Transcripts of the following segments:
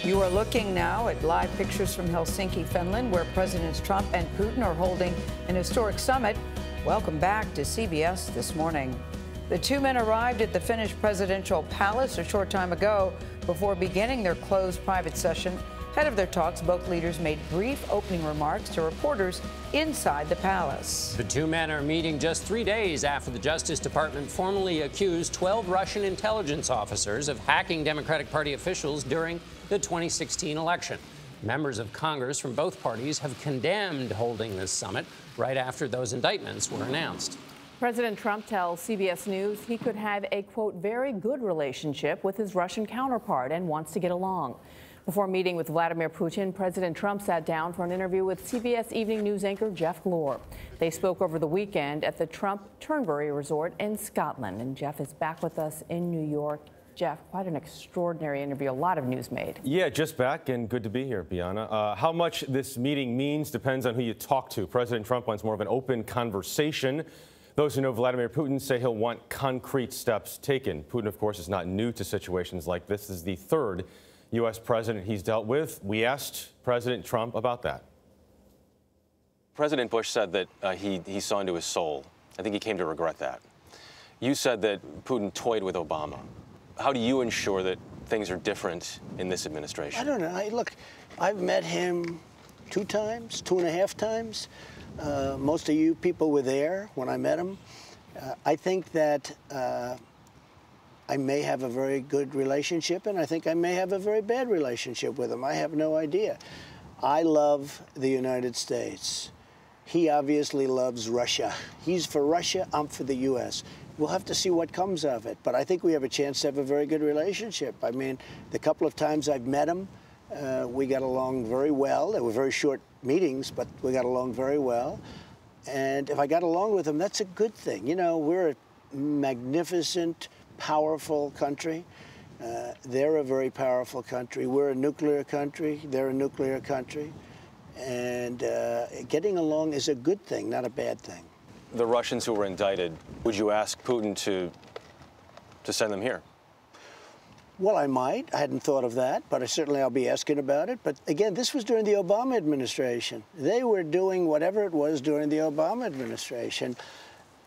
You are looking now at live pictures from Helsinki, Finland, where Presidents Trump and Putin are holding an historic summit. Welcome back to CBS This Morning. The two men arrived at the Finnish presidential palace a short time ago before beginning their closed private session. Ahead of their talks, both leaders made brief opening remarks to reporters inside the palace. The two men are meeting just 3 days after the Justice Department formally accused 12 Russian intelligence officers of hacking Democratic Party officials during the 2016 election. Members of Congress from both parties have condemned holding this summit right after those indictments were announced. President Trump tells CBS News he could have a, quote, very good relationship with his Russian counterpart and wants to get along. Before meeting with Vladimir Putin, President Trump sat down for an interview with CBS Evening News anchor Jeff Glor. They spoke over the weekend at the Trump Turnberry Resort in Scotland. And Jeff is back with us in New York. Jeff, quite an extraordinary interview. A lot of news made. Yeah, just back and good to be here, Bianna. How much this meeting means depends on who you talk to. President Trump wants more of an open conversation. Those who know Vladimir Putin say he'll want concrete steps taken. Putin, of course, is not new to situations like this. This is the third U.S. president he's dealt with. We asked President Trump about that. President Bush said that he saw into his soul. I think he came to regret that. You said that Putin toyed with Obama. How do you ensure that things are different in this administration? I don't know. Look, I've met him 2 times, 2.5 times. Most of you people were there when I met him. I think that I may have a very good relationship, and I think I may have a very bad relationship with him. I have no idea. I love the United States. He obviously loves Russia. He's for Russia, I'm for the U.S. We'll have to see what comes of it, but I think we have a chance to have a very good relationship. I mean, the couple of times I've met him, we got along very well. They were very short meetings, but we got along very well. And if I got along with him, that's a good thing. You know, we're a magnificent, powerful country. They're a very powerful country. We're a nuclear country. They're a nuclear country. And getting along is a good thing, not a bad thing. The Russians who were indicted, would you ask Putin to send them here? Well, I might. I hadn't thought of that, but I'll be asking about it. But again, this was during the Obama administration. They were doing whatever it was during the Obama administration.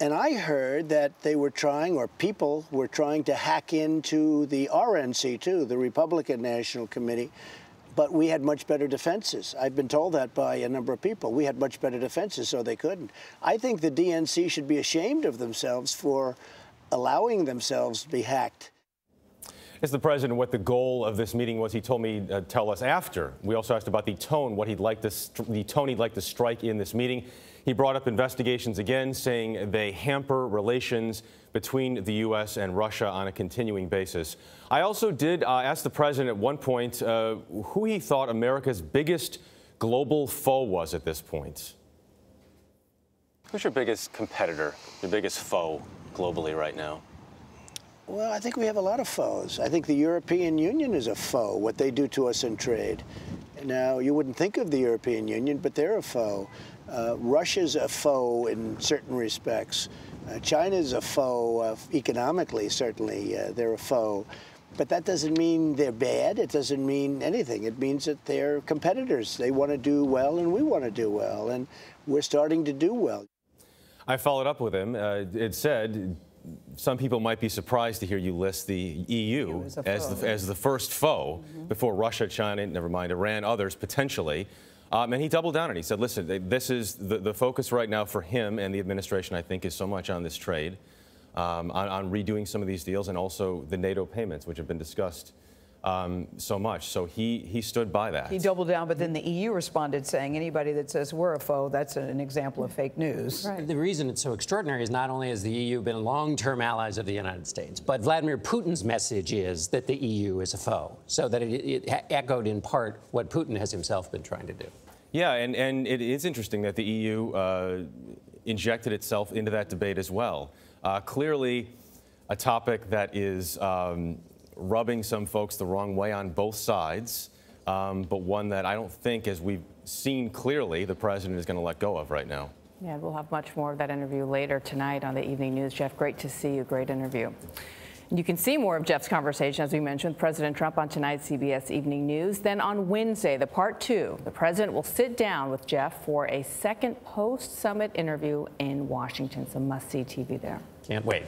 And I heard that they were trying, or people were trying to hack into the RNC too, the Republican National Committee. But we had much better defenses. I've been told that by a number of people. We had much better defenses, so they couldn't. I think the DNC should be ashamed of themselves for allowing themselves to be hacked. Asked the president what the goal of this meeting was. He told me tell us after. We also asked about the tone, what he'd like the tone he'd like to strike in this meeting. He brought up investigations again, saying they hamper relations between the U.S. and Russia on a continuing basis. I also did ask the president at one point who he thought America's biggest global foe was at this point. Who's your biggest competitor, your biggest foe globally right now? Well, I think we have a lot of foes. I think the European Union is a foe, what they do to us in trade. Now, you wouldn't think of the European Union, but they're a foe. Russia's a foe in certain respects. China's a foe economically, certainly. They're a foe. But that doesn't mean they're bad. It doesn't mean anything. It means that they're competitors. They want to do well, and we want to do well. And we're starting to do well. I followed up with him. It said some people might be surprised to hear you list the EU as the first foe before Russia, China, never mind, Iran, others potentially. And he doubled down and he said, listen, this is the focus right now for him and the administration, I think, is so much on this trade, on redoing some of these deals, and also the NATO payments, which have been discussed so much. So he stood by that. He doubled down, but then the EU responded saying anybody that says we're a foe, that's an example of fake news. Right. The reason it's so extraordinary is not only has the EU been long-term allies of the United States, but Vladimir Putin's message is that the EU is a foe, so that it echoed in part what Putin has himself been trying to do. Yeah, and it is interesting that the EU injected itself into that debate as well. Clearly a topic that is rubbing some folks the wrong way on both sides, but one that I don't think, as we've seen clearly, the president is going to let go of right now. Yeah, we'll have much more of that interview later tonight on the Evening News. Jeff, great to see you. Great interview. You can see more of Jeff's conversation, as we mentioned, with President Trump on tonight's CBS Evening News. Then on Wednesday, the part 2, the president will sit down with Jeff for a second post-summit interview in Washington. Some must-see TV there. Can't wait.